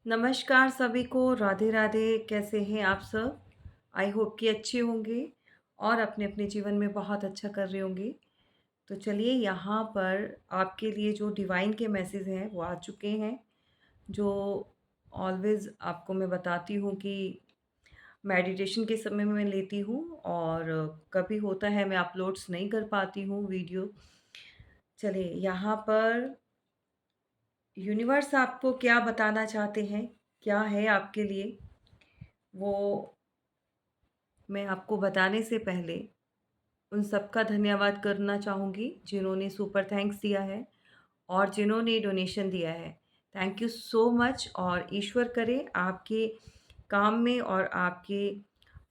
नमस्कार सभी को, राधे राधे। कैसे हैं आप सब? आई होप कि अच्छे होंगे और अपने-अपने जीवन में बहुत अच्छा कर रहे होंगे। तो चलिए यहाँ पर आपके लिए जो डिवाइन के मैसेज हैं वो आ चुके हैं, जो ऑलवेज़ आपको मैं बताती हूँ कि मेडिटेशन के समय में मैं लेती हूँ और कभी होता है मैं अपलोड्स नहीं कर पाती हूँ वीडियो। चलिए यहाँ पर यूनिवर्स आपको क्या बताना चाहते हैं, क्या है आपके लिए, वो मैं आपको बताने से पहले उन सबका धन्यवाद करना चाहूँगी जिन्होंने सुपर थैंक्स दिया है और जिन्होंने डोनेशन दिया है। थैंक यू सो मच और ईश्वर करे आपके काम में और आपके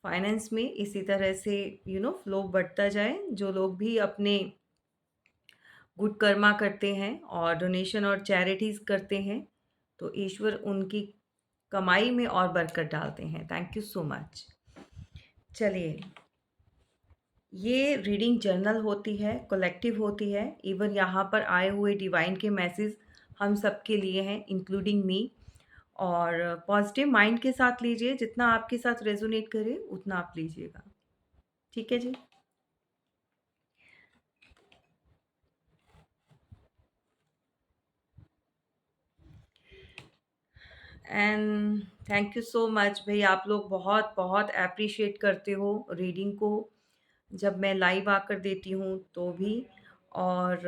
फाइनेंस में इसी तरह से फ्लो बढ़ता जाए। जो लोग भी अपने गुड कर्मा करते हैं और डोनेशन और चैरिटीज़ करते हैं, तो ईश्वर उनकी कमाई में और बरकत डालते हैं। Thank you so much. चलिए, ये रीडिंग जर्नल होती है, कलेक्टिव होती है। इवन यहाँ पर आए हुए डिवाइन के मैसेज हम सबके लिए हैं, इंक्लूडिंग मी। और पॉजिटिव माइंड के साथ लीजिए, जितना आपके साथ रेजोनेट करे उतना आप लीजिएगा। ठीक है जी। And thank you so much भई, आप लोग बहुत बहुत एप्रिशिएट करते हो रीडिंग को, जब मैं लाइव आकर देती हूँ तो भी। और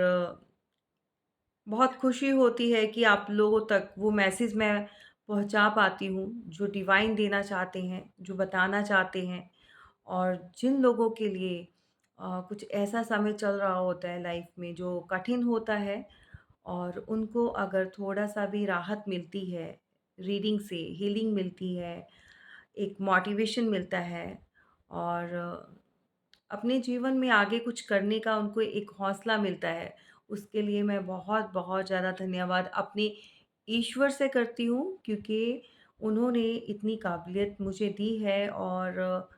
बहुत खुशी होती है कि आप लोगों तक वो मैसेज मैं पहुंचा पाती हूँ, जो डिवाइन देना चाहते हैं, जो बताना चाहते हैं। और जिन लोगों के लिए कुछ ऐसा समय चल रहा होता है लाइफ में जो कठिन होता है, और उनको अगर थोड़ा-सा भी राहत मिलती है, रीडिंग से हीलिंग मिलती है, एक मोटिवेशन मिलता है और अपने जीवन में आगे कुछ करने का उनको एक हौसला मिलता है, उसके लिए मैं बहुत-बहुत ज़्यादा धन्यवाद अपने ईश्वर से करती हूँ, क्योंकि उन्होंने इतनी काबिलियत मुझे दी है और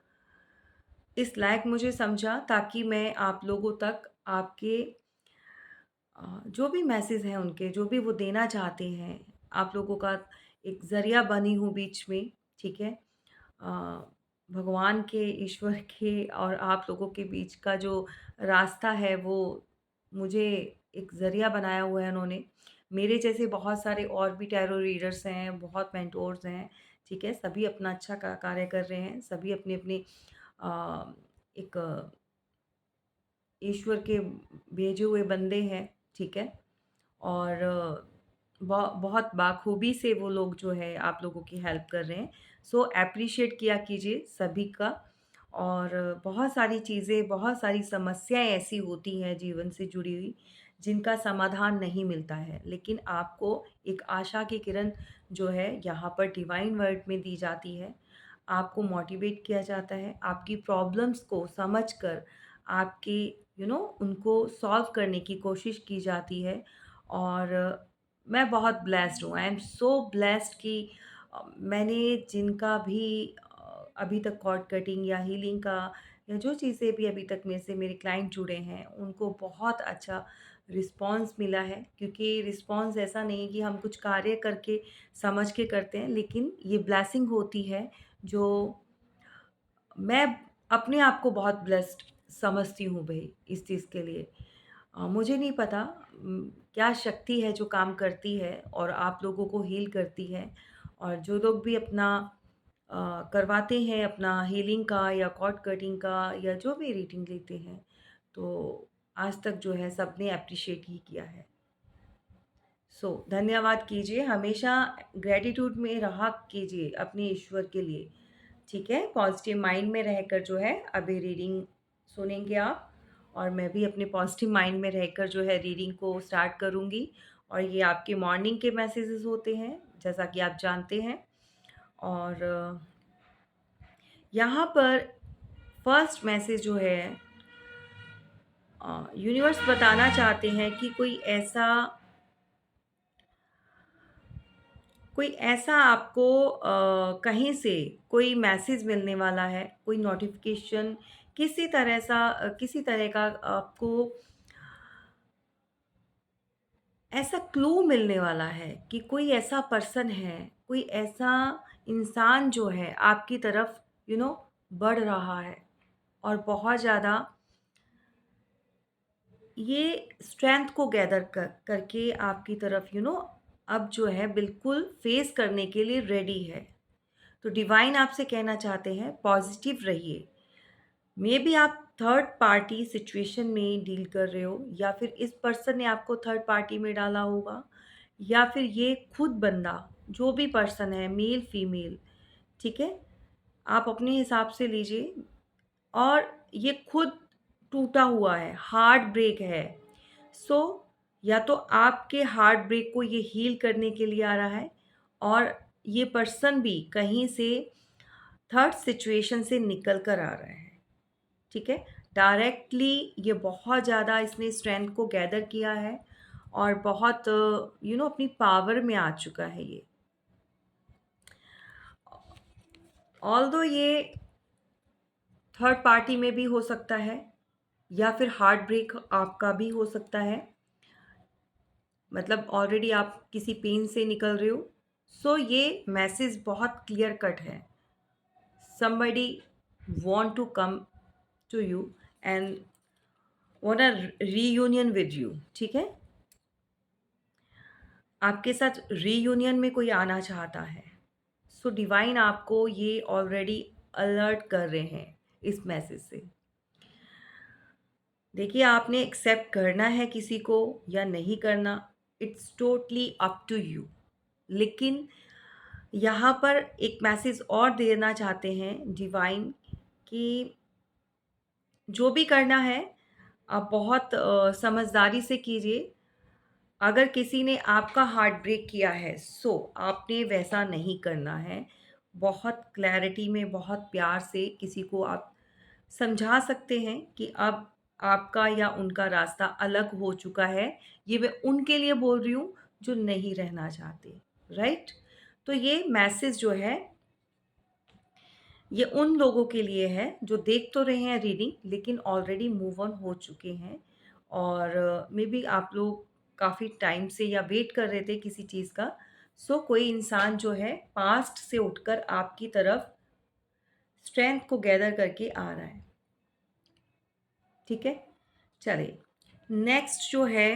इस लायक मुझे समझा, ताकि मैं आप लोगों तक आपके जो भी मैसेज हैं उनके, जो भी वो देना चाहते हैं, आप लोगों का एक ज़रिया बनी हूँ बीच में, ठीक है? अ, भगवान के, ईश्वर के और आप लोगों के बीच का जो रास्ता है, वो मुझे एक ज़रिया बनाया हुआ है उन्होंने। मेरे जैसे बहुत सारे और भी टैरो रीडर्स हैं, बहुत मेंटोर्स हैं, ठीक है? सभी अपना अच्छा का कार्य कर रहे हैं, सभी अपने-अपने एक ईश्वर के भेजे हुए बंदे हैं, ठीक है? और बहुत बाखूबी से वो लोग जो है आप लोगों की हेल्प कर रहे हैं। सो एप्रिशिएट किया कीजिए सभी का। और बहुत सारी चीज़ें, बहुत सारी समस्याएँ ऐसी होती हैं जीवन से जुड़ी हुई, जिनका समाधान नहीं मिलता है। लेकिन आपको एक आशा की किरण जो है यहाँ पर डिवाइन वर्ड में दी जाती है। आपको मोटिवेट किया जाता है, आपकी प्रॉब्लम्स को समझकर आपके उनको सॉल्व करने की कोशिश की जाती है। और मैं बहुत ब्लेस्ड हूँ, आई एम सो ब्लेस्ड कि मैंने जिनका भी अभी तक कॉर्ड कटिंग या हीलिंग का या जो चीज़ें भी अभी तक मेरे से मेरे क्लाइंट जुड़े हैं, उनको बहुत अच्छा रिस्पॉन्स मिला है। क्योंकि रिस्पॉन्स ऐसा नहीं है कि हम कुछ कार्य करके समझ के करते हैं, लेकिन ये ब्लेसिंग होती है, जो मैं अपने आप को बहुत ब्लेस्ड समझती हूँ भई इस चीज़ के लिए। मुझे नहीं पता क्या शक्ति है जो काम करती है और आप लोगों को हील करती है। और जो लोग भी अपना करवाते हैं अपना हीलिंग का या कॉर्ड कटिंग का या जो भी रीडिंग लेते हैं, तो आज तक जो है सबने एप्रिशिएट ही किया है। सो धन्यवाद कीजिए, हमेशा ग्रैटिट्यूड में रहा कीजिए अपने ईश्वर के लिए, ठीक है? पॉज़िटिव माइंड में रहकर जो है अभी रीडिंग सुनेंगे आप, और मैं भी अपने पॉज़िटिव माइंड में रहकर जो है रीडिंग को स्टार्ट करूँगी। और ये आपके मॉर्निंग के मैसेजेस होते हैं, जैसा कि आप जानते हैं। और यहाँ पर फर्स्ट मैसेज जो है, यूनिवर्स बताना चाहते हैं कि कोई ऐसा आपको कहीं से कोई मैसेज मिलने वाला है, कोई नोटिफ़िकेशन, किसी तरह का आपको ऐसा क्लू मिलने वाला है कि कोई ऐसा पर्सन है, कोई ऐसा इंसान जो है आपकी तरफ बढ़ रहा है और बहुत ज़्यादा ये स्ट्रेंथ को गैदर करके आपकी तरफ अब जो है बिल्कुल फेस करने के लिए रेडी है। तो डिवाइन आपसे कहना चाहते हैं पॉजिटिव रहिए। मे बी आप थर्ड पार्टी सिचुएशन में डील कर रहे हो, या फिर इस पर्सन ने आपको थर्ड पार्टी में डाला होगा, या फिर ये खुद बंदा, जो भी पर्सन है, मेल फीमेल, ठीक है, आप अपने हिसाब से लीजिए। और ये खुद टूटा हुआ है, हार्ट ब्रेक है। सो या तो आपके हार्ट ब्रेक को ये हील करने के लिए आ रहा है, और ये पर्सन भी कहीं से थर्ड सिचुएशन से निकल कर आ रहा है, ठीक है। डायरेक्टली ये बहुत ज़्यादा इसने स्ट्रेंथ को गैदर किया है और बहुत अपनी पावर में आ चुका है ये। ऑल्दो ये थर्ड पार्टी में भी हो सकता है, या फिर हार्ट ब्रेक आपका भी हो सकता है, मतलब ऑलरेडी आप किसी पेन से निकल रहे हो। सो ये मैसेज बहुत क्लियर कट है। somebody want to come to you and want a reunion with you, ठीक है। आपके साथ रीयूनियन में कोई आना चाहता है। सो डिवाइन आपको ये ऑलरेडी अलर्ट कर रहे हैं इस मैसेज से। देखिए, आपने एक्सेप्ट करना है किसी को या नहीं करना, it's totally up to you. लेकिन यहाँ पर एक मैसेज और देना चाहते हैं डिवाइन कि जो भी करना है आप बहुत समझदारी से कीजिए। अगर किसी ने आपका हार्ट ब्रेक किया है, सो आपने वैसा नहीं करना है। बहुत क्लैरिटी में, बहुत प्यार से किसी को आप समझा सकते हैं कि अब आपका या उनका रास्ता अलग हो चुका है। ये मैं उनके लिए बोल रही हूँ जो नहीं रहना चाहते, राइट। तो ये मैसेज जो है ये उन लोगों के लिए है जो देख तो रहे हैं रीडिंग, लेकिन ऑलरेडी मूव ऑन हो चुके हैं। और मे बी आप लोग काफ़ी टाइम से या वेट कर रहे थे किसी चीज़ का। सो कोई इंसान जो है पास्ट से उठकर आपकी तरफ स्ट्रेंथ को गैदर करके आ रहा है, ठीक है। चलिए, नेक्स्ट जो है,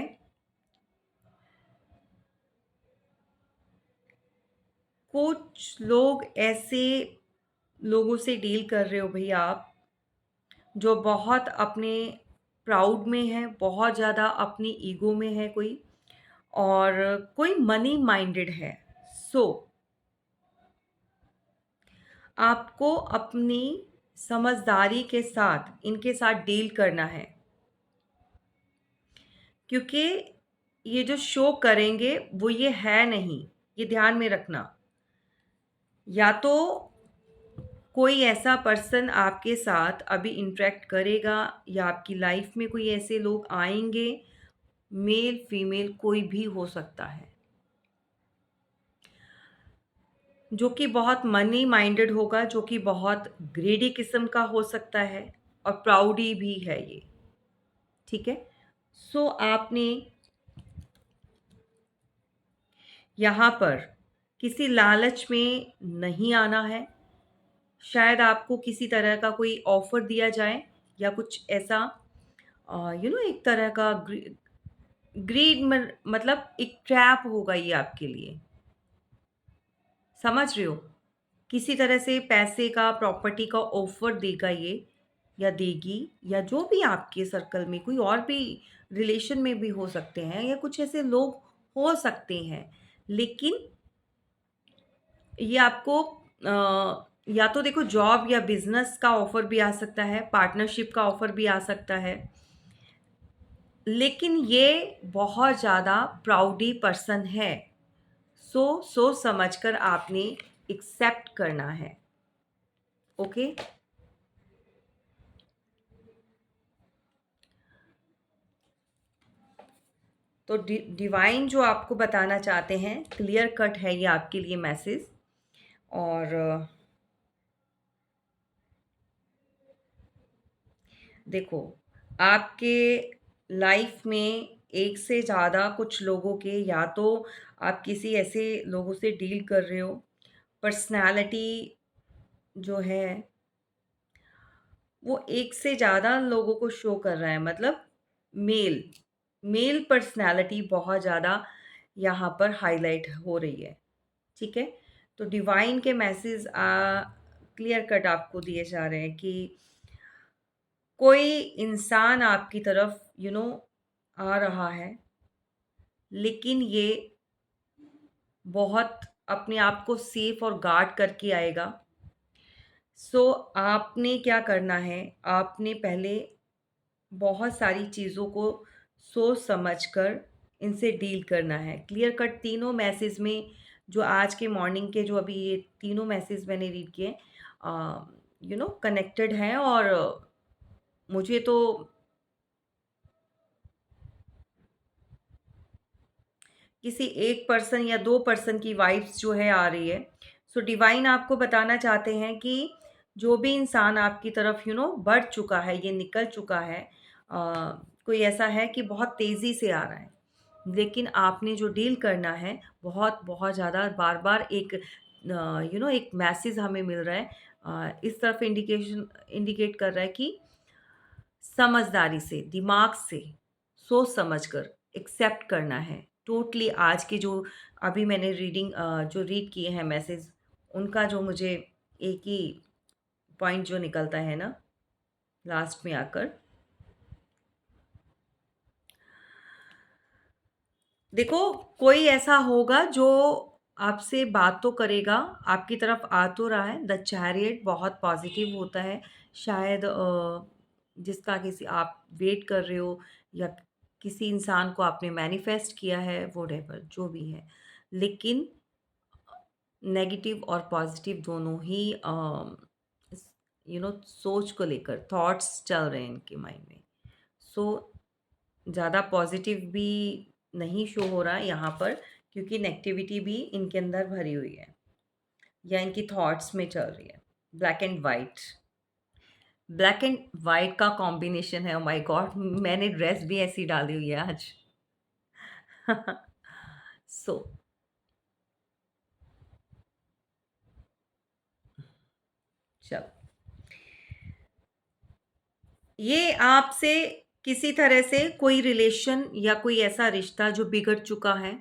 कुछ लोग ऐसे लोगों से डील कर रहे हो भैया आप, जो बहुत अपने प्राउड में है, बहुत ज़्यादा अपनी ईगो में है कोई, और कोई मनी माइंडेड है। सो आपको अपनी समझदारी के साथ इनके साथ डील करना है, क्योंकि ये जो शो करेंगे वो ये है नहीं, ये ध्यान में रखना। या तो कोई ऐसा पर्सन आपके साथ अभी इंटरेक्ट करेगा, या आपकी लाइफ में कोई ऐसे लोग आएंगे, मेल फीमेल कोई भी हो सकता है, जो कि बहुत मनी माइंडेड होगा, जो कि बहुत ग्रेडी किस्म का हो सकता है, और प्राउडी भी है ये, ठीक है। सो आपने यहाँ पर किसी लालच में नहीं आना है। शायद आपको किसी तरह का कोई ऑफर दिया जाए, या कुछ ऐसा एक तरह का ग्रीड, मतलब एक ट्रैप होगा ये आपके लिए, समझ रहे हो। किसी तरह से पैसे का, प्रॉपर्टी का ऑफर देगा ये, या देगी, या जो भी आपके सर्कल में कोई और भी रिलेशन में भी हो सकते हैं, या कुछ ऐसे लोग हो सकते हैं। लेकिन ये आपको या तो देखो जॉब या बिजनेस का ऑफर भी आ सकता है, पार्टनरशिप का ऑफर भी आ सकता है। लेकिन ये बहुत ज़्यादा प्राउडी पर्सन है। सो सोच समझकर आपने एक्सेप्ट करना है, ओके। तो डिवाइन जो आपको बताना चाहते हैं, क्लियर कट है ये आपके लिए मैसेज। और देखो, आपके लाइफ में एक से ज़्यादा कुछ लोगों के या तो आप किसी ऐसे लोगों से डील कर रहे हो, पर्सनैलिटी जो है वो एक से ज़्यादा लोगों को शो कर रहा है, मतलब मेल मेल पर्सनैलिटी बहुत ज़्यादा यहाँ पर हाईलाइट हो रही है, ठीक है? तो डिवाइन के मैसेज क्लियर कट आपको दिए जा रहे हैं कि कोई इंसान आपकी तरफ आ रहा है, लेकिन ये बहुत अपने आप को सेफ और गार्ड करके आएगा। सो आपने क्या करना है, आपने पहले बहुत सारी चीज़ों को सोच समझ कर इनसे डील करना है। क्लियर कट तीनों मैसेज में जो आज के मॉर्निंग के जो अभी ये तीनों मैसेज मैंने रीड किए कनेक्टेड हैं, और मुझे तो किसी एक पर्सन या 2 पर्सन की वाइब्स जो है आ रही है। सो डिवाइन आपको बताना चाहते हैं कि जो भी इंसान आपकी तरफ बढ़ चुका है, ये निकल चुका है, कोई ऐसा है कि बहुत तेज़ी से आ रहा है। लेकिन आपने जो डील करना है, बहुत ज़्यादा बार-बार एक एक मैसेज हमें मिल रहा है, इस तरफ इंडिकेट कर रहा है कि समझदारी से, दिमाग से, सोच समझकर एक्सेप्ट करना है। टोटली आज के जो अभी मैंने जो रीड किए हैं मैसेज, उनका जो मुझे एक ही पॉइंट जो निकलता है ना लास्ट में आकर, देखो कोई ऐसा होगा जो आपसे बात तो करेगा, आपकी तरफ आ तो रहा है। द चैरियट बहुत पॉजिटिव होता है, शायद जिसका किसी आप वेट कर रहे हो, या किसी इंसान को आपने मैनिफेस्ट किया है, व्हाटएवर जो भी है। लेकिन नेगेटिव और पॉजिटिव दोनों ही सोच को लेकर थॉट्स चल रहे हैं इनके माइंड में। सो ज़्यादा पॉजिटिव भी नहीं शो हो रहा है यहाँ पर, क्योंकि नेगेटिविटी भी इनके अंदर भरी हुई है या इनकी थॉट्स में चल रही है। Black and white, black and white का कॉम्बिनेशन है। ओ माय गॉड, मैंने ड्रेस भी ऐसी डाली हुई है आज। सो चलो, ये आपसे किसी तरह से कोई रिलेशन या कोई ऐसा रिश्ता जो बिगड़ चुका है,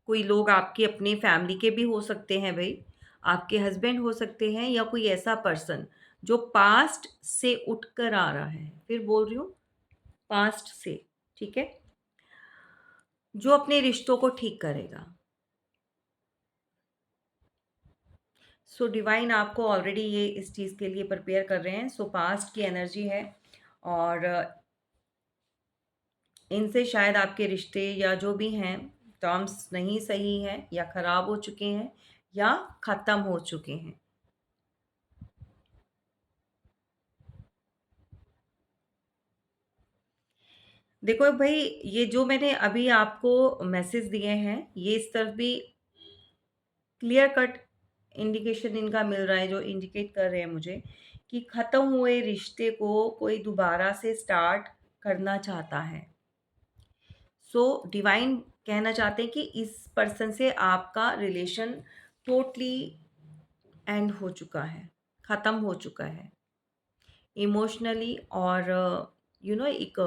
कोई लोग आपके अपने फैमिली के भी हो सकते हैं भई, आपके हस्बैंड हो सकते हैं, या कोई ऐसा पर्सन जो पास्ट से उठकर आ रहा है। फिर बोल रही हूँ, पास्ट से, ठीक है? जो अपने रिश्तों को ठीक करेगा। सो डिवाइन आपको ऑलरेडी ये इस चीज़ के लिए प्रिपेयर कर रहे हैं। सो पास्ट की एनर्जी है, और इनसे शायद आपके रिश्ते या जो भी हैं टर्म्स नहीं सही हैं, या ख़राब हो चुके हैं, या ख़त्म हो चुके हैं। देखो भाई, ये जो मैंने अभी आपको मैसेज दिए हैं, ये इस तरफ भी क्लियर कट इंडिकेशन इनका मिल रहा है, जो इंडिकेट कर रहे हैं मुझे कि ख़त्म हुए रिश्ते को कोई दोबारा से स्टार्ट करना चाहता है। सो डिवाइन कहना चाहते हैं कि इस पर्सन से आपका रिलेशन टोटली एंड हो चुका है, ख़त्म हो चुका है इमोशनली, और एक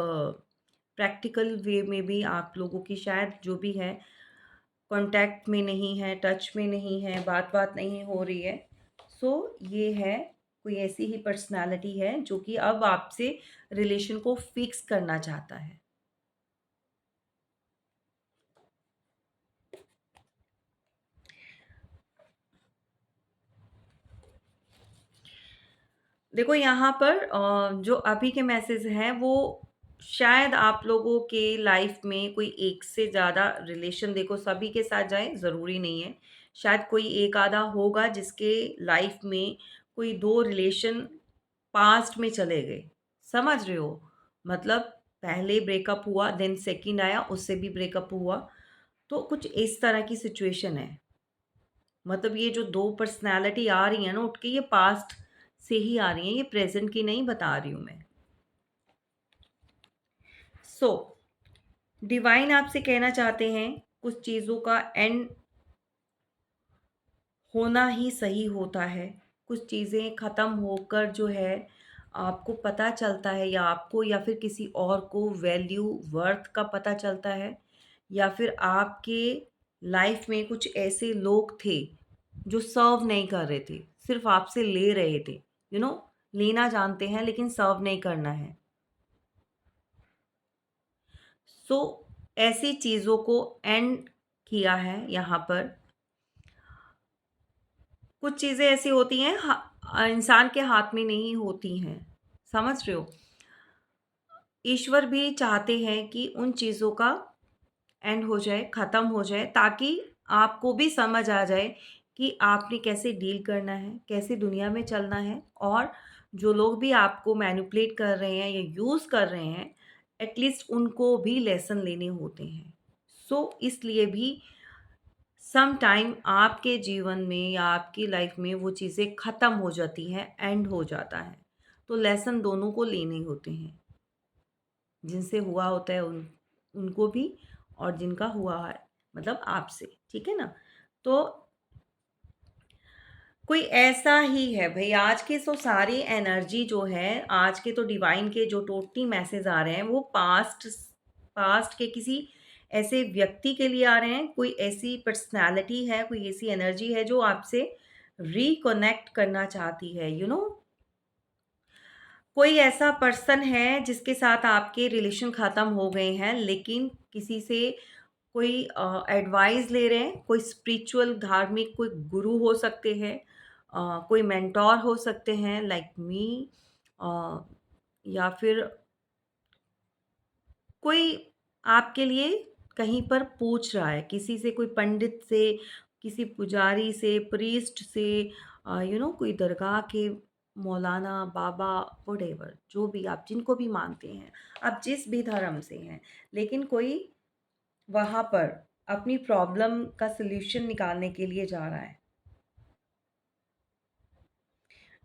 प्रैक्टिकल वे में भी आप लोगों की शायद जो भी है कांटेक्ट में नहीं है, टच में नहीं है, बात-बात नहीं हो रही है। सो ये है, कोई ऐसी ही पर्सनैलिटी है जो कि अब आपसे रिलेशन को फिक्स करना चाहता है। देखो यहाँ पर जो अभी के मैसेज हैं वो शायद आप लोगों के लाइफ में कोई एक से ज़्यादा रिलेशन, देखो सभी के साथ जाए ज़रूरी नहीं है। शायद कोई एक आधा होगा जिसके लाइफ में कोई 2 रिलेशन पास्ट में चले गए। समझ रहे हो? मतलब पहले ब्रेकअप हुआ, देन सेकंड आया, उससे भी ब्रेकअप हुआ। तो कुछ इस तरह की सिचुएशन है। मतलब ये जो 2 पर्सनैलिटी आ रही हैं ना उठ के, ये पास्ट से ही आ रही हैं, ये प्रेज़ेंट की नहीं बता रही हूँ मैं। सो डिवाइन आपसे कहना चाहते हैं कुछ चीज़ों का एंड होना ही सही होता है। कुछ चीज़ें ख़त्म होकर जो है आपको पता चलता है, या आपको या फिर किसी और को वैल्यू वर्थ का पता चलता है, या फिर आपके लाइफ में कुछ ऐसे लोग थे जो सर्व नहीं कर रहे थे, सिर्फ़ आपसे ले रहे थे। यू नो लेना जानते हैं लेकिन सर्व नहीं करना है। सो ऐसी चीज़ों को एंड किया है यहाँ पर। कुछ चीज़ें ऐसी होती हैं इंसान के हाथ में नहीं होती हैं, समझ रहे हो? ईश्वर भी चाहते हैं कि उन चीज़ों का एंड हो जाए, ख़त्म हो जाए, ताकि आपको भी समझ आ जाए कि आपने कैसे डील करना है, कैसे दुनिया में चलना है, और जो लोग भी आपको मैनिपुलेट कर रहे हैं या यूज़ कर रहे हैं, एटलीस्ट उनको भी लेसन लेने होते हैं। सो इसलिए भी सम टाइम आपके जीवन में या आपकी लाइफ में वो चीज़ें ख़त्म हो जाती हैं, एंड हो जाता है। तो लेसन दोनों को लेने होते हैं, जिनसे हुआ होता है उनको भी, और जिनका हुआ है मतलब आपसे, ठीक है ना? तो कोई ऐसा ही है भई, आज की तो सारी एनर्जी जो है, आज के तो डिवाइन के जो टोटली मैसेज आ रहे हैं, वो पास्ट के किसी ऐसे व्यक्ति के लिए आ रहे हैं, कोई ऐसी पर्सनैलिटी है, कोई ऐसी एनर्जी है जो आपसे रिकनेक्ट करना चाहती है, कोई ऐसा पर्सन है जिसके साथ आपके रिलेशन ख़त्म हो गए हैं, लेकिन किसी से कोई एडवाइस ले रहे हैं, कोई स्पिरिचुअल धार्मिक कोई गुरु हो सकते हैं, कोई मेंटोर हो सकते हैं लाइक मी, या फिर कोई आपके लिए कहीं पर पूछ रहा है, किसी से, कोई पंडित से, किसी पुजारी से, प्रीस्ट से, कोई दरगाह के मौलाना, बाबा, व्हाटएवर, जो भी आप जिनको भी मानते हैं, आप जिस भी धर्म से हैं, लेकिन कोई वहाँ पर अपनी प्रॉब्लम का सॉल्यूशन निकालने के लिए जा रहा है।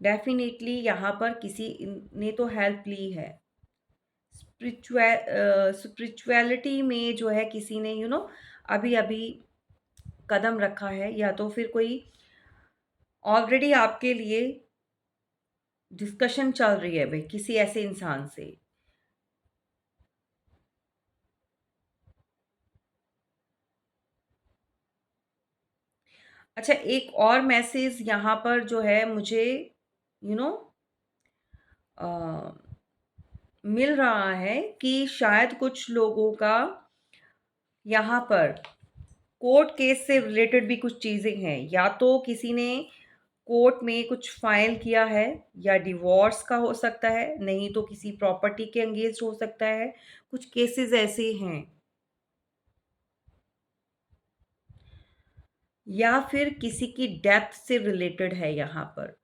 डेफ़िनेटली यहाँ पर किसी ने तो हेल्प ली है। स्पिरिचुअलिटी में जो है किसी ने अभी-अभी कदम रखा है, या तो फिर कोई ऑलरेडी आपके लिए डिस्कशन चल रही है भई किसी ऐसे इंसान से। अच्छा, एक और मैसेज यहाँ पर जो है मुझे यू नो अ, मिल रहा है कि शायद कुछ लोगों का यहाँ पर कोर्ट केस से रिलेटेड भी कुछ चीज़ें हैं, या तो किसी ने कोर्ट में कुछ फाइल किया है, या डिवोर्स का हो सकता है, नहीं तो किसी प्रॉपर्टी के अगेंस्ट हो सकता है। कुछ केसेस ऐसे हैं, या फिर किसी की डेथ से रिलेटेड है यहाँ पर,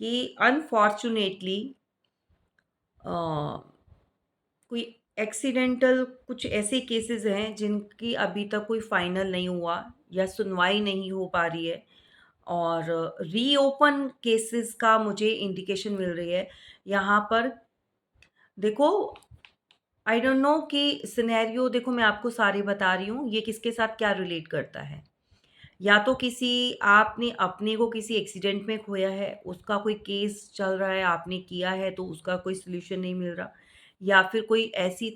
कि अनफॉर्चुनेटली कोई एक्सीडेंटल कुछ ऐसे केसेस हैं जिनकी अभी तक कोई फाइनल नहीं हुआ, या सुनवाई नहीं हो पा रही है, और रीओपन केसेस का मुझे इंडिकेशन मिल रही है यहाँ पर। देखो, आई डोंट नो कि सिनेरियो, देखो मैं आपको सारे बता रही हूँ, ये किसके साथ क्या रिलेट करता है। या तो किसी, आपने अपने को किसी एक्सीडेंट में खोया है, उसका कोई केस चल रहा है, आपने किया है तो उसका कोई सॉल्यूशन नहीं मिल रहा, या फिर कोई ऐसी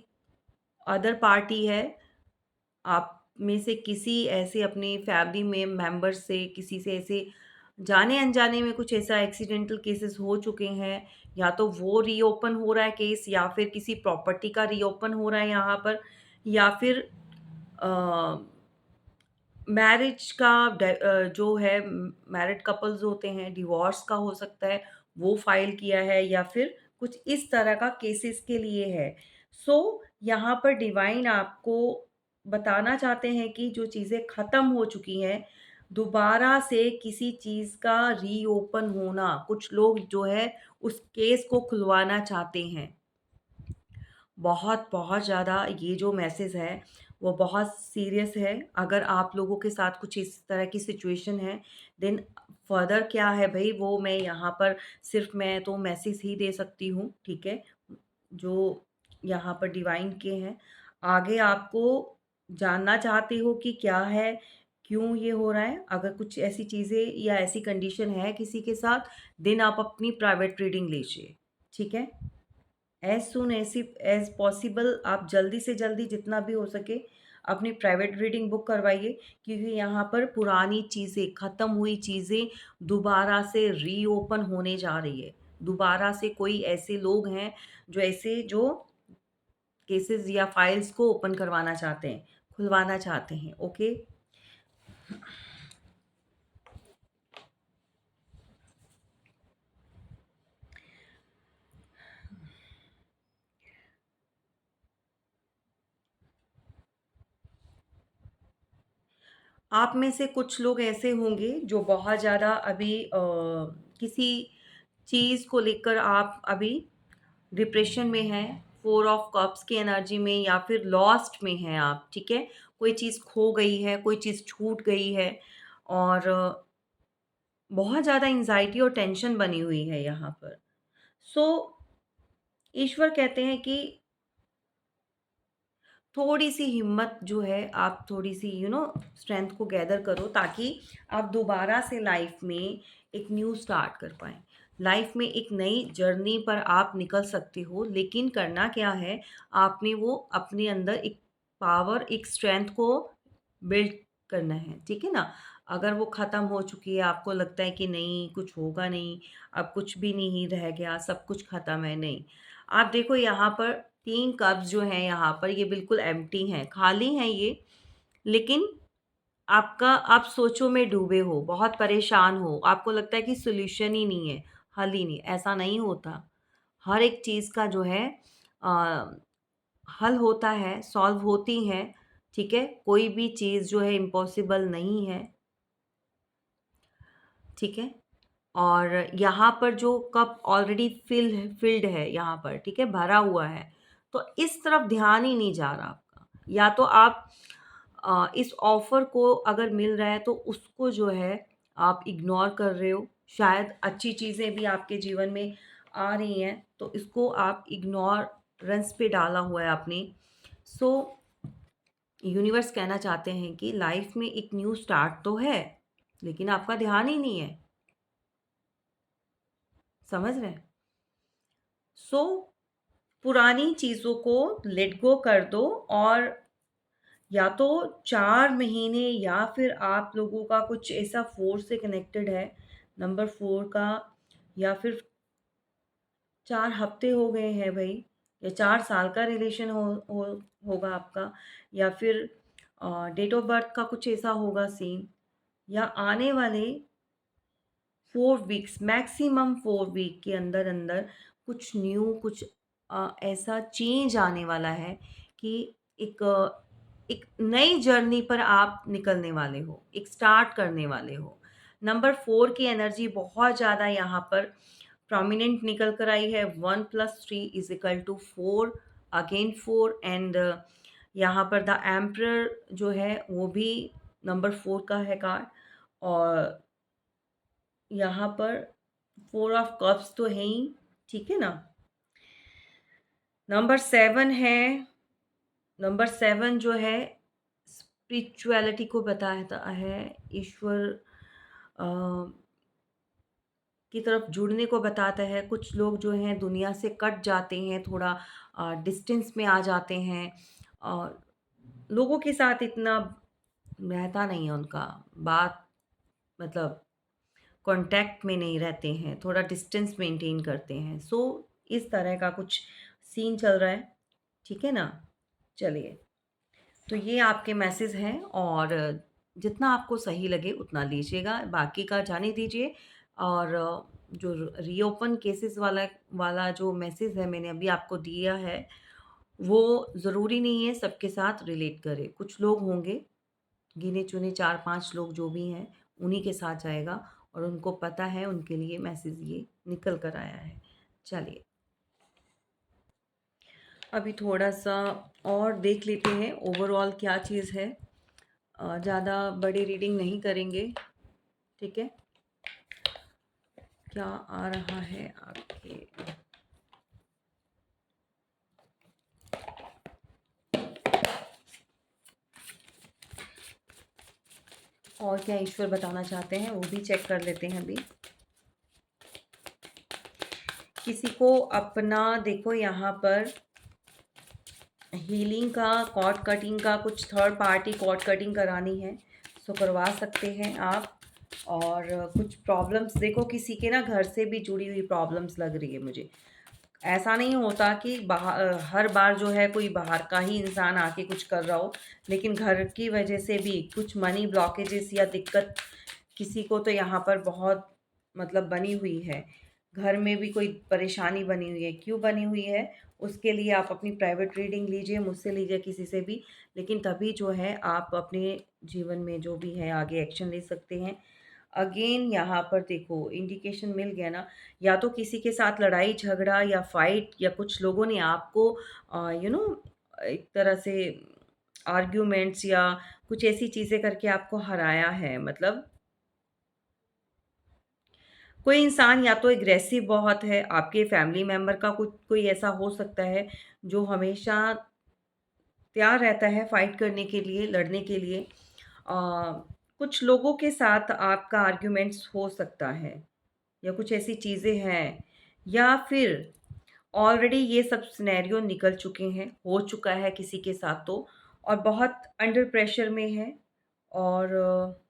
अदर पार्टी है, आप में से किसी ऐसे अपने फैमिली में मेंबर से, किसी से ऐसे जाने-अनजाने में कुछ ऐसा एक्सीडेंटल केसेस हो चुके हैं, या तो वो रीओपन हो रहा है केस, या फिर किसी प्रॉपर्टी का रीओपन हो रहा है यहाँ पर, या फिर अ, मैरिज का जो है, मैरिड कपल्स होते हैं, डिवोर्स का हो सकता है, वो फाइल किया है, या फिर कुछ इस तरह का केसेस के लिए है। सो यहाँ पर डिवाइन आपको बताना चाहते हैं कि जो चीज़ें ख़त्म हो चुकी हैं, दोबारा से किसी चीज़ का रीओपन होना, कुछ लोग जो है उस केस को खुलवाना चाहते हैं। बहुत, बहुत ज़्यादा ये जो मैसेज है, वो बहुत सीरियस है। अगर आप लोगों के साथ कुछ इस तरह की सिचुएशन है, देन फ़र्दर क्या है भई, वो मैं यहाँ पर सिर्फ़ मैं तो मैसेज ही दे सकती हूँ, ठीक है? जो यहाँ पर डिवाइन के हैं। आगे आपको जानना चाहते हो कि क्या है, क्यों ये हो रहा है? अगर कुछ ऐसी चीज़ें या ऐसी कंडीशन है किसी के साथ, देन आप अपनी प्राइवेट रीडिंग लीजिए, ठीक है? एज़ सून एज़ पॉसिबल आप जल्दी से जल्दी जितना भी हो सके अपनी प्राइवेट रीडिंग बुक करवाइए, क्योंकि यहाँ पर पुरानी चीज़ें, ख़त्म हुई चीज़ें दोबारा से रीओपन होने जा रही है। दोबारा से कोई ऐसे लोग हैं जो केसेज़ या फाइल्स को ओपन करवाना चाहते हैं, खुलवाना चाहते हैं, ओके? आप में से कुछ लोग ऐसे होंगे जो बहुत ज़्यादा अभी किसी चीज़ को लेकर आप अभी डिप्रेशन में हैं, 4 ऑफ कप्स की एनर्जी में या फिर लॉस्ट में हैं आप, ठीक है? कोई चीज़ खो गई है, कोई चीज़ छूट गई है और बहुत ज़्यादा एंग्ज़ायटी और टेंशन बनी हुई है यहाँ पर। सो ईश्वर कहते हैं कि थोड़ी-सी हिम्मत जो है आप थोड़ी-सी स्ट्रेंथ को गैदर करो, ताकि आप दोबारा से लाइफ़ में एक न्यू स्टार्ट कर पाएँ। लाइफ़ में एक नई जर्नी पर आप निकल सकते हो, लेकिन करना क्या है, आपने वो अपने अंदर एक पावर, एक स्ट्रेंथ को बिल्ड करना है, ठीक है ना? अगर वो ख़त्म हो चुकी है, आपको लगता है कि नहीं कुछ होगा नहीं, अब कुछ भी नहीं रह गया, सब कुछ ख़त्म है, नहीं। आप देखो यहाँ पर 3 कप्स जो हैं यहाँ पर ये बिल्कुल एम्प्टी हैं, खाली हैं ये, लेकिन आप सोचों में डूबे हो, बहुत परेशान हो, आपको लगता है कि सॉल्यूशन ही नहीं है, हल ही नहीं, ऐसा नहीं होता। हर एक चीज़ का जो है अ, हल होता है, सॉल्व होती हैं, ठीक है? कोई भी चीज़ जो है इम्पॉसिबल नहीं है, ठीक है? और यहाँ पर जो कप ऑलरेडी फ़िल्ड है यहाँ पर, ठीक है? भरा हुआ है, तो इस तरफ ध्यान ही नहीं जा रहा आपका। या तो आप इस ऑफ़र को अगर मिल रहा है तो उसको जो है आप इग्नोर कर रहे हो। शायद अच्छी चीज़ें भी आपके जीवन में आ रही हैं, तो इसको आप इग्नोरेंस पे डाला हुआ है आपने। सो यूनिवर्स कहना चाहते हैं कि लाइफ़ में एक न्यू स्टार्ट तो है, लेकिन आपका ध्यान ही नहीं है। समझ रहे हैं? सो पुरानी चीज़ों को लेट गो कर दो, और या तो 4 महीने या फिर आप लोगों का कुछ ऐसा 4 से कनेक्टेड है, नंबर 4 का, या फिर 4 हफ्ते हो गए हैं भई, या 4 साल का रिलेशन हो होगा आपका, या फिर डेट ऑफ बर्थ का कुछ ऐसा होगा सीन, या आने वाले 4 वीक्स, मैक्सिमम 4 वीक के अंदर-अंदर कुछ न्यू, कुछ ऐसा चेंज आने वाला है कि एक एक नई जर्नी पर आप निकलने वाले हो, एक स्टार्ट करने वाले हो। नंबर 4 की एनर्जी बहुत ज़्यादा यहाँ पर प्रोमिनेंट निकल कर आई है। 1 + 3 = 4, अगेन 4, एंड यहाँ पर द एम्परर जो है वो भी नंबर 4 का है कार्ड, और यहाँ पर 4 ऑफ कप्स तो है ही, ठीक है ना? नंबर 7 है, नंबर 7 जो है स्पिरिचुअलिटी को बताता है, ईश्वर अ, की तरफ जुड़ने को बताता है। कुछ लोग जो हैं दुनिया से कट जाते हैं, थोड़ा डिस्टेंस में आ जाते हैं, और लोगों के साथ इतना रहता नहीं है उनका, बात मतलब कॉन्टैक्ट में नहीं रहते हैं, थोड़ा डिस्टेंस मेंटेन करते हैं। सो इस तरह का कुछ सीन चल रहा है, ठीक है ना? चलिए, तो ये आपके मैसेज हैं, और जितना आपको सही लगे उतना लीजिएगा, बाकी का जाने दीजिए। और जो रीओपन केसेस वाला जो मैसेज है मैंने अभी आपको दिया है, वो ज़रूरी नहीं है सबके साथ रिलेट करे। कुछ लोग होंगे, गिने-चुने 4-5 लोग जो भी हैं, उन्हीं के साथ जाएगा, और उनको पता है, उनके लिए मैसेज ये निकल कर आया है। चलिए, अभी थोड़ा-सा और देख लेते हैं ओवरऑल क्या चीज़ है। ज़्यादा बड़ी रीडिंग नहीं करेंगे, ठीक है? क्या आ रहा है आपके? और क्या ईश्वर बताना चाहते हैं वो भी चेक कर लेते हैं अभी। किसी को अपना देखो यहाँ पर हीलिंग का, कॉर्ड कटिंग का, कुछ थर्ड पार्टी कॉर्ड कटिंग करानी है तो करवा सकते हैं आप। और कुछ प्रॉब्लम्स देखो, किसी के ना घर से भी जुड़ी हुई प्रॉब्लम्स लग रही है मुझे। ऐसा नहीं होता कि हर बार जो है कोई बाहर का ही इंसान आके कुछ कर रहा हो, लेकिन घर की वजह से भी कुछ मनी ब्लॉकेजेस या दिक्कत किसी को तो यहाँ पर बहुत मतलब बनी हुई है। घर में भी कोई परेशानी बनी हुई है, क्यों बनी हुई है? उसके लिए आप अपनी प्राइवेट रीडिंग लीजिए, मुझसे लीजिए, किसी से भी। लेकिन तभी जो है आप अपने जीवन में जो भी है आगे एक्शन ले सकते हैं। अगेन यहाँ पर देखो इंडिकेशन मिल गया ना, या तो किसी के साथ लड़ाई झगड़ा या फाइट, या कुछ लोगों ने आपको एक तरह से आर्ग्यूमेंट्स या कुछ ऐसी चीज़ें करके आपको हराया है। मतलब कोई इंसान या तो एग्रेसिव बहुत है, आपके फैमिली मेंबर का कुछ कोई ऐसा हो सकता है जो हमेशा तैयार रहता है फाइट करने के लिए, लड़ने के लिए। कुछ लोगों के साथ आपका आर्ग्यूमेंट्स हो सकता है, या कुछ ऐसी चीज़ें हैं, या फिर ऑलरेडी ये सब सिनेरियो निकल चुके हैं, हो चुका है किसी के साथ तो, और बहुत अंडर प्रेशर में है। और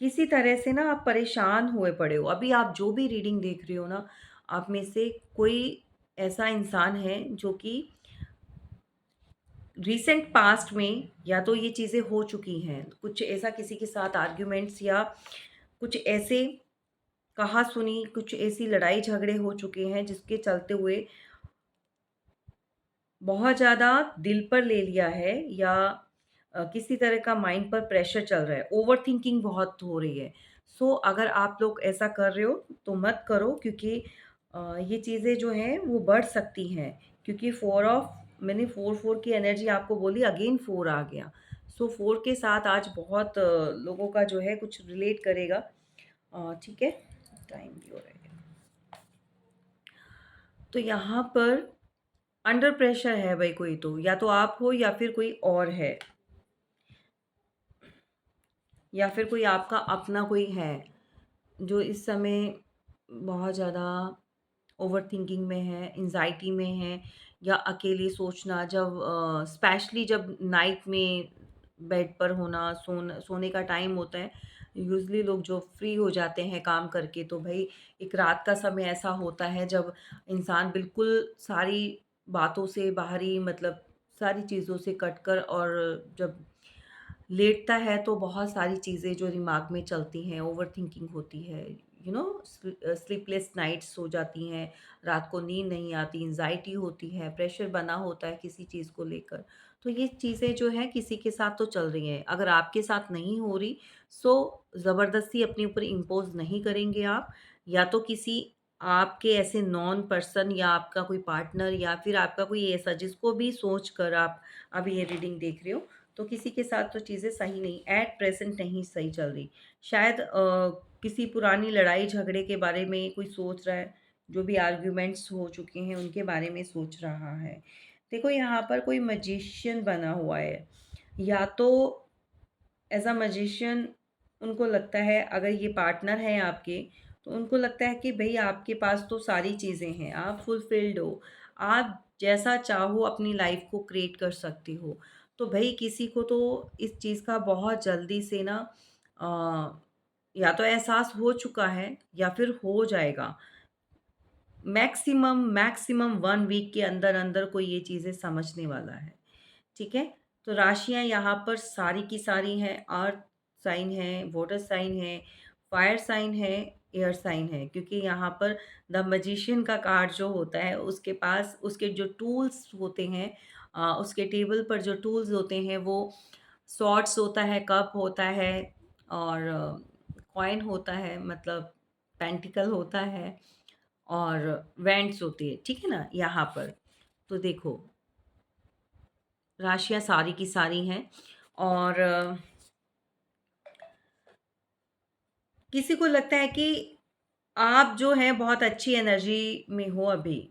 किसी तरह से ना आप परेशान हुए पड़े हो। अभी आप जो भी रीडिंग देख रहे हो ना, आप में से कोई ऐसा इंसान है जो कि रीसेंट पास्ट में या तो ये चीज़ें हो चुकी हैं, कुछ ऐसा किसी के साथ आर्ग्यूमेंट्स या कुछ ऐसे कहा-सुनी, कुछ ऐसी लड़ाई झगड़े हो चुके हैं जिसके चलते हुए बहुत ज़्यादा दिल पर ले लिया है, या किसी तरह का माइंड पर प्रेशर चल रहा है, ओवरथिंकिंग बहुत हो रही है। सो अगर आप लोग ऐसा कर रहे हो तो मत करो, क्योंकि ये चीज़ें जो हैं वो बढ़ सकती हैं, क्योंकि 4 ऑफ मैंने 4-4 की एनर्जी आपको बोली, अगेन 4 आ गया। सो 4 के साथ आज बहुत लोगों का जो है कुछ रिलेट करेगा। ठीक है? टाइम भी हो रहा है। तो यहाँ पर अंडर प्रेशर है भाई कोई तो, या तो आप हो या फिर कोई और है, या फिर कोई आपका अपना कोई है जो इस समय बहुत ज़्यादा ओवरथिंकिंग में है, एंग्ज़ायटी में है, या अकेले सोचना, जब स्पेशली जब नाइट में बेड पर होना, सोने का टाइम होता है, यूज़ुअली लोग जो फ्री हो जाते हैं काम करके, तो भई एक रात का समय ऐसा होता है जब इंसान बिल्कुल सारी बातों से बाहरी, मतलब सारी चीज़ों से कटकर, और जब लेटता है तो बहुत सारी चीज़ें जो दिमाग में चलती हैं, ओवरथिंकिंग होती है, स्लीपलेस नाइट्स हो जाती हैं, रात को नींद नहीं आती, एंग्ज़ायटी होती है, प्रेशर बना होता है किसी चीज़ को लेकर। तो ये चीज़ें जो हैं किसी के साथ तो चल रही हैं। अगर आपके साथ नहीं हो रही, सो ज़बरदस्ती अपने ऊपर इम्पोज़ नहीं करेंगे आप, या तो किसी आपके ऐसे नॉन पर्सन, या आपका कोई पार्टनर, या फिर आपका कोई ऐसा जिसको भी सोच कर आप अभी ये रीडिंग देख रहे हो, तो किसी के साथ तो चीज़ें सही नहीं, एट प्रेज़ेंट नहीं सही चल रही। शायद किसी पुरानी लड़ाई झगड़े के बारे में कोई सोच रहा है, जो भी आर्ग्यूमेंट्स हो चुके हैं उनके बारे में सोच रहा है। देखो यहाँ पर कोई मैजिशियन बना हुआ है, या तो एज़ अ मैजिशियन उनको लगता है, अगर ये पार्टनर हैं आपके, तो उनको लगता है कि भई आपके पास तो सारी चीज़ें हैं, आप फुलफ़िल्ड हो, आप जैसा चाहो अपनी लाइफ़ को क्रिएट कर सकते हो। तो भई किसी को तो इस चीज़ का बहुत जल्दी से ना अ, या तो एहसास हो चुका है या फिर हो जाएगा। मैक्सिमम मैक्सिमम 1 वीक के अंदर-अंदर कोई ये चीज़ें समझने वाला है। ठीक है? तो राशियाँ यहाँ पर सारी की सारी हैं, अर्थ साइन है, वाटर साइन है, फायर साइन है, एयर साइन है, क्योंकि यहाँ पर द मैजिशियन का कार्ड जो होता है उसके पास उसके जो टूल्स होते हैं, उसके टेबल पर जो टूल्स होते हैं वो सॉर्ड्स होता है, कप होता है, और कॉइन होता है, मतलब पेंटिकल होता है, और वेंट्स होती है, ठीक है ना? यहाँ पर तो देखो राशियाँ सारी की सारी हैं, और किसी को लगता है कि आप जो हैं बहुत अच्छी एनर्जी में हो अभी,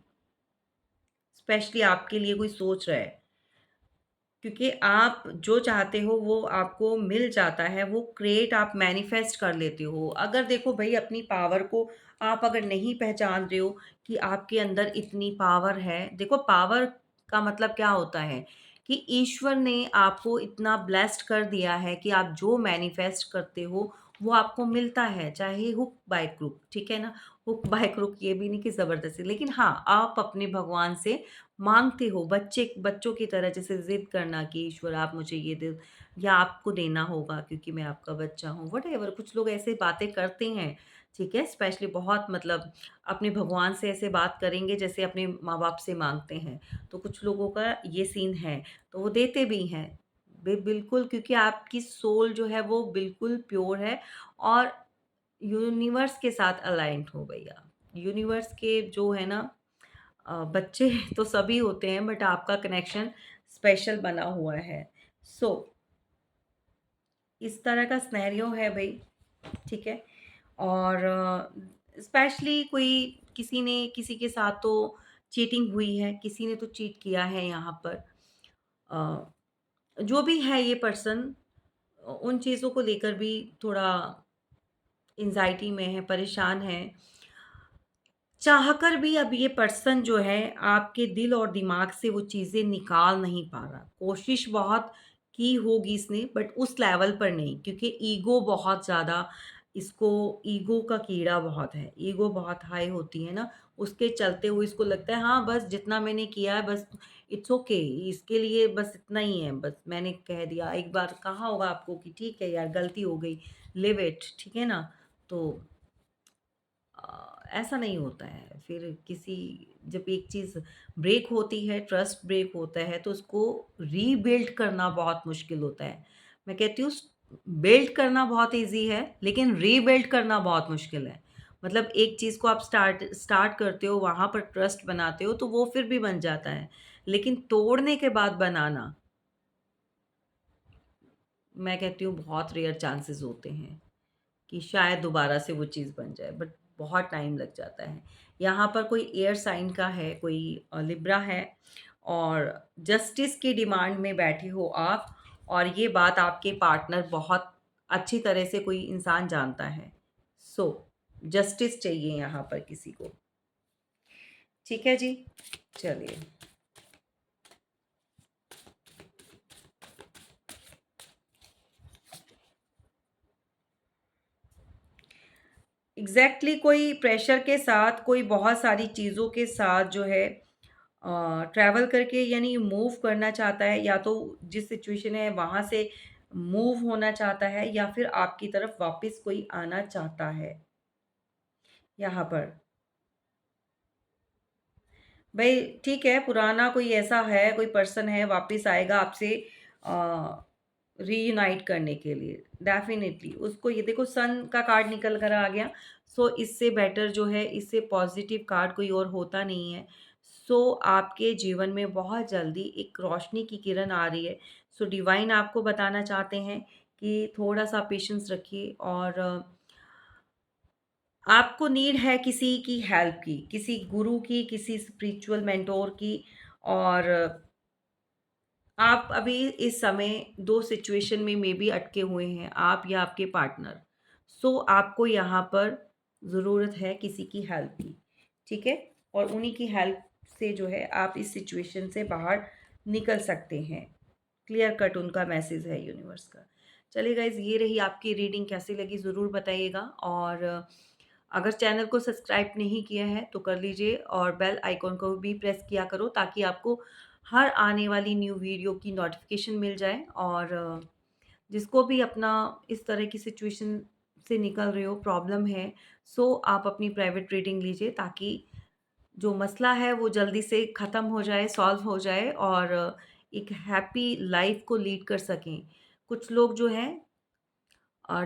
स्पेशली आपके लिए कोई सोच रहा है। क्योंकि आप जो चाहते हो वो आपको मिल जाता है, वो क्रिएट आप मैनिफेस्ट कर लेते हो। अगर देखो भई अपनी पावर को आप अगर नहीं पहचान रहे हो कि आपके अंदर इतनी पावर है, देखो पावर का मतलब क्या होता है कि ईश्वर ने आपको इतना ब्लेस्ड कर दिया है कि आप जो मैनिफेस्ट करते हो, वो आपको मिलता है, चाहे हुक बाय क्रुक, ठीक है ना? हुक बाय क्रुक ये भी नहीं कि ज़बरदस्ती, लेकिन हाँ, आप अपने भगवान से माँगते हो बच्चों की तरह जैसे ज़िद करना कि ईश्वर आप मुझे ये दे या आपको देना होगा क्योंकि मैं आपका बच्चा हूँ, व्हाटएवर कुछ लोग ऐसे बातें करते हैं, ठीक है? स्पेशली बहुत मतलब अपने भगवान से ऐसे बात करेंगे जैसे अपने माँ-बाप से माँगते हैं। तो कुछ लोगों का ये सीन है, तो वो देते भी हैं। बिल्कुल क्योंकि आपकी सोल जो है वो बिल्कुल प्योर है और यूनिवर्स के साथ अलाइन्ड हो भैया। यूनिवर्स के जो है ना बच्चे तो सभी होते हैं बट आपका कनेक्शन स्पेशल बना हुआ है। सो इस तरह का सिनेरियो है भई, ठीक है? और स्पेशली कोई किसी ने किसी के साथ तो चीटिंग हुई है, किसी ने तो चीट किया है यहाँ पर। जो भी है ये पर्सन उन चीज़ों को लेकर भी थोड़ा एंग्ज़ायटी में है, परेशान है। चाहकर भी अब ये पर्सन जो है आपके दिल और दिमाग से वो चीज़ें निकाल नहीं पा रहा। कोशिश बहुत की होगी इसने बट उस लेवल पर नहीं क्योंकि ईगो बहुत ज़्यादा इसको ईगो का कीड़ा बहुत है। ईगो बहुत हाई होती है ना, उसके चलते हुए इसको लगता है हाँ, बस जितना मैंने किया है बस इट्स ओके इसके लिए बस इतना ही है। बस मैंने कह दिया, एक बार कहा होगा आपको कि ठीक है यार गलती हो गई, लिव इट ठीक है ना? तो ऐसा नहीं होता है। फिर किसी जब एक चीज़ ब्रेक होती है, ट्रस्ट ब्रेक होता है, तो उसको रीबिल्ड करना बहुत मुश्किल होता है। मैं कहती हूँ बिल्ड करना बहुत ईज़ी है, लेकिन रीबिल्ड करना बहुत मुश्किल है। मतलब एक चीज़ को आप स्टार्ट स्टार्ट करते हो, वहाँ पर ट्रस्ट बनाते हो, तो वो फिर भी बन जाता है। लेकिन तोड़ने के बाद बनाना, मैं कहती हूँ बहुत रेयर चांसेस होते हैं। कि शायद दोबारा से वो चीज़ बन जाए बट बहुत टाइम लग जाता है। यहाँ पर कोई एयर साइन का है, कोई लिब्रा है और जस्टिस की डिमांड में बैठे हो आप और ये बात आपके पार्टनर बहुत अच्छी तरह से कोई इंसान जानता है। सो जस्टिस चाहिए यहाँ पर किसी को। ठीक है जी? चलिए। एग्ज़ैक्टली कोई प्रेशर के साथ, कोई बहुत सारी चीज़ों के साथ जो है ट्रैवल करके यानी मूव करना चाहता है या तो जिस सिचुएशन है वहाँ से मूव होना चाहता है या फिर आपकी तरफ वापस कोई आना चाहता है यहाँ पर। भई ठीक है, पुराना कोई ऐसा है, कोई पर्सन है वापस आएगा आपसे रीयूनाइट करने के लिए, डेफ़िनिटली उसको ये देखो सन का कार्ड निकल कर आ गया, सो इससे बेटर जो है, इससे पॉज़िटिव कार्ड कोई और होता नहीं है। सो आपके जीवन में बहुत जल्दी एक रोशनी की किरण आ रही है। सो डिवाइन आपको बताना चाहते हैं कि थोड़ा-सा पेशेंस रखिए और आपको नीड है किसी की हेल्प की, किसी गुरु की, किसी स्पिरिचुअल मेंटोर की और आप अभी इस समय 2 सिचुएशन में मेबी अटके हुए हैं, आप या आपके पार्टनर। सो आपको यहाँ पर ज़रूरत है किसी की हेल्प की, ठीक है? और उन्हीं की हेल्प से जो है आप इस सिचुएशन से बाहर निकल सकते हैं। क्लियर कट उनका मैसेज है यूनिवर्स का। चलिए गाइज़ ये रही आपकी रीडिंग कैसी लगी ज़रूर बताइएगा और अगर चैनल को सब्सक्राइब नहीं किया है तो कर लीजिए और बेल आइकॉन को भी प्रेस किया करो ताकि आपको हर आने वाली न्यू वीडियो की नोटिफिकेशन मिल जाए और जिसको भी अपना इस तरह की सिचुएशन से निकल रहे हो प्रॉब्लम है सो आप अपनी प्राइवेट रीडिंग लीजिए ताकि जो मसला है वो जल्दी से ख़त्म हो जाए, सॉल्व हो जाए और एक हैप्पी लाइफ को लीड कर सकें। कुछ लोग जो हैं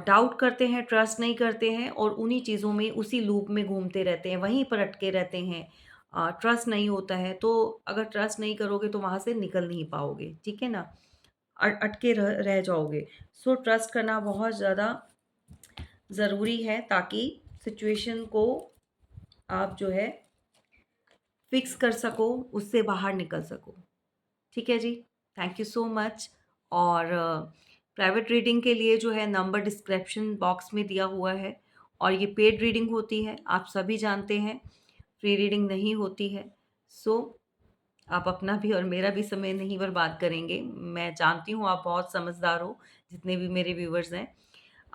डाउट करते हैं, ट्रस्ट नहीं करते हैं और उन्हीं चीज़ों में, उसी लूप में घूमते रहते हैं, वहीं पर अटके रहते हैं। ट्रस्ट नहीं होता है, तो अगर ट्रस्ट नहीं करोगे तो वहाँ से निकल नहीं पाओगे, ठीक है ना? अटके रह जाओगे। सो ट्रस्ट करना बहुत ज़्यादा ज़रूरी है ताकि सिचुएशन को आप जो है फिक्स कर सको, उससे बाहर निकल सको। ठीक है जी? Thank you so much. और प्राइवेट रीडिंग के लिए जो है नंबर डिस्क्रिप्शन बॉक्स में दिया हुआ है, और ये पेड रीडिंग होती है, आप सभी जानते हैं, फ्री रीडिंग नहीं होती है। सो आप अपना भी और मेरा भी समय नहीं बर्बाद करेंगे। मैं जानती हूँ आप बहुत समझदार हो, जितने भी मेरे व्यूअर्स हैं,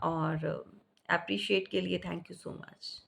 और एप्रिशिएट के लिए थैंक यू सो मच।